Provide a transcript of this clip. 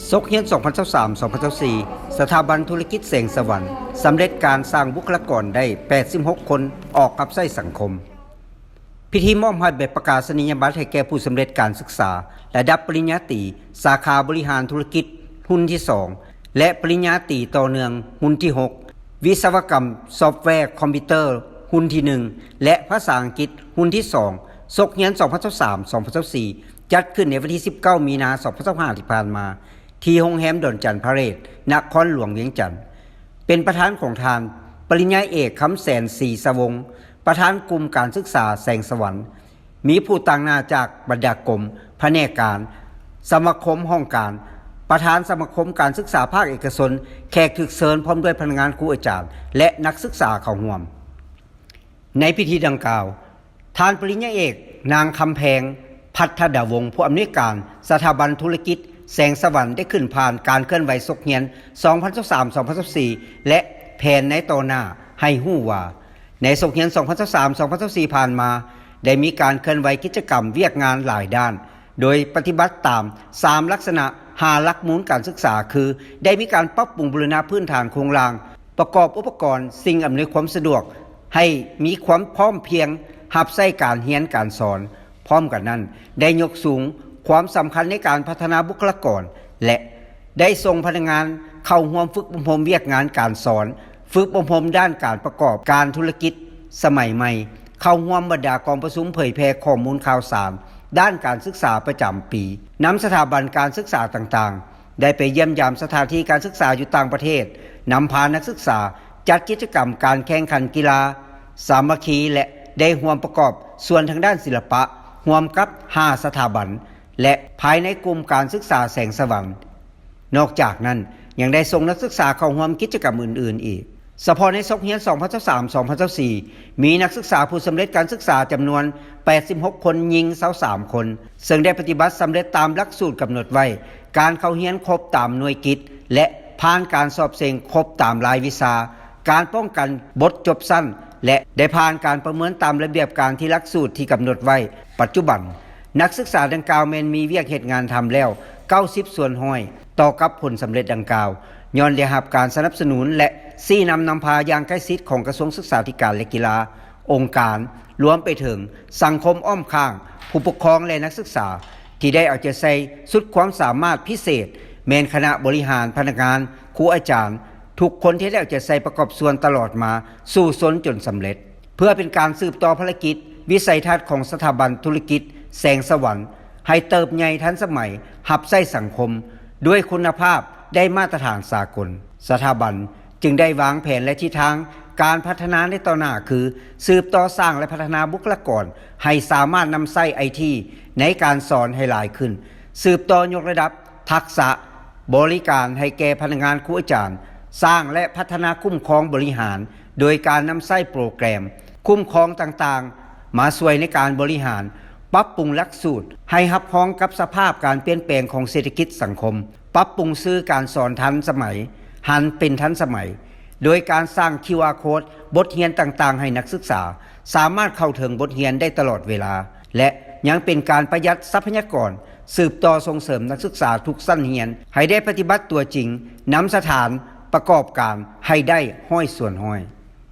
ซกเฮียน2023-2024สถาบันธุรกิจแสงสวรรค์สำเร็จการสร้างบุคลากรได้86คนออกกับใช้สังคมพิธีมอบให้ใบประกาศนียบัตรให้แก่ผู้สำเร็จการศึกษาระดับปริญญาตรีสาขาบริหารธุรกิจหุ้นที่2และปริญญาตรีต่อเนื่องหุ้นที่6วิศวกรรมซอฟต์แวร์คอมพิวเตอร์หุ้นที่1และภาษาอังกฤษหุ้นที่2ซกเฮียน2023-2024จัดขึ้นในวันที่19มีนาคม2025ที่ผ่านมาที่โรงแรมดอนจันทร์พาเรศนครหลวงเวียงจันทร์เป็นประธานของทานปริญญาเอกคำแสนศรีสวงศ์ประธานกลุ่มการศึกษาแสงสวรรค์มีผู้ต่างหน้าจากบรรดากรมแผนกการสมาคมห้องการประธานสมาคมการศึกษาภาคเอกชนแขกถึกเชิญพร้อมด้วยพนักงานครูอาจารย์และนักศึกษาเข้าร่วมในพิธีดังกล่าวทานปริญญาเอกนางคำแพงพัฒดาวงศ์ผู้อำนวยการสถาบันธุรกิจแสงสวรรค์ได้ขึ้นผ่านการเคลื่อนไหวซกเฮียน2023-2024และแผนในต่อหน้าให้ฮู้ว่าในซกเฮียน2023-2024ผ่านมาได้มีการเคลื่อนไหวกิจกรรมเวียกงานหลายด้านโดยปฏิบัติตาม3ลักษณะ5หลักมูลการศึกษาคือได้มีการปรับปรุงบูรณะพื้นฐานโครงสร้างประกอบอุปกรณ์สิ่งอำนวยความสะดวกให้มีความพร้อมเพรียงรับใช้การเรียนการสอนพร้อมกันนั้นได้ยกสูงความสำคัญในการพัฒนาบุคลากรและได้ส่งพนักงานเข้าร่วมฝึกอบรมเวียกงานการสอนฝึกอบรมด้านการประกอบการธุรกิจสมัยใหม่เข้าร่วมบรรดากองประชุมเผยแพร่ข้อมูลข่าวสารด้านการศึกษาประจำปีนำสถาบันการศึกษาต่างๆได้ไปเยี่ยมยามสถานที่การศึกษาอยู่ต่างประเทศนำพานักศึกษาจัดกิจกรรมการแข่งขันกีฬาสามัคคีและได้ร่วมประกอบส่วนทางด้านศิลปะร่วมกับ5สถาบันและภายในกลุ่มการศึกษาแสงสว่างนอกจากนั้นยังได้ส่งนักศึกษาเข้าร่วมกิจกรรมอื่นๆอีกเฉพาะในซกเฮียน2023-2024มีนักศึกษาผู้สำเร็จการศึกษาจำนวน86คนหญิง23คนซึ่งได้ปฏิบัติสำเร็จตามหลักสูตรกำหนดไว้การเข้าเรียนครบตามหน่วยกิจและผ่านการสอบเซ็งครบตามรายวิชาการป้องกันบทจบสั้นและได้ผ่านการประเมินตามระเบียบการที่หลักสูตรที่กำหนดไว้ปัจจุบันนักศึกษาดังกล่าวแม้นมีเวียกเหตุงานทำแล้ว90ส่วนห้อยต่อกับผลสำเร็จดังกล่าวย้อนได้รับการสนับสนุนและชี้นำพาอย่างใกล้ชิดของกระทรวงศึกษาธิการและกีฬาองค์การรวมไปถึงสังคมอ้อมข้างผู้ปกครองและนักศึกษาที่ได้เอาใจใส่สุดความสามารถพิเศษแม้นคณะบริหารพนักงานครูอาจารย์ทุกคนที่ได้เอาใจใส่ประกอบส่วนตลอดมาสู่สนจนสำเร็จเพื่อเป็นการสืบต่อภารกิจวิสัยทัศน์ของสถาบันธุรกิจแสงสวรรค์ให้เติบใหญ่ทันสมัยรับใช้สังคมด้วยคุณภาพได้มาตรฐานสากลสถาบันจึงได้วางแผนและทิศทางการพัฒนาในต่อหน้าคือสืบต่อสร้างและพัฒนาบุคลากรให้สามารถนำใช้ไอทีในการสอนให้หลายขึ้นสืบต่อยกระดับทักษะบริการให้แก่พนักงานครูอาจารย์สร้างและพัฒนาคุ้มครองบริหารโดยการนำใช้โปรแกรมคุ้มครองต่างๆมาช่วยในการบริหารปรับปรุงหลักสูตรให้รับพ้องกับสภาพการเปลี่ยนแปลงของเศรษฐกิจสังคมปรับปรุงสื่อการสอนทันสมัยหันเป็นทันสมัยโดยการสร้าง QR Code บทเรียนต่างๆให้นักศึกษาสามารถเข้าถึงบทเรียนได้ตลอดเวลาและยังเป็นการประหยัดทรัพยากรสืบต่อส่งเสริมนักศึกษาทุกชั้นเรียนให้ได้ปฏิบัติตัวจริงนำสถานประกอบการให้ได้ห้อยส่วนห้อย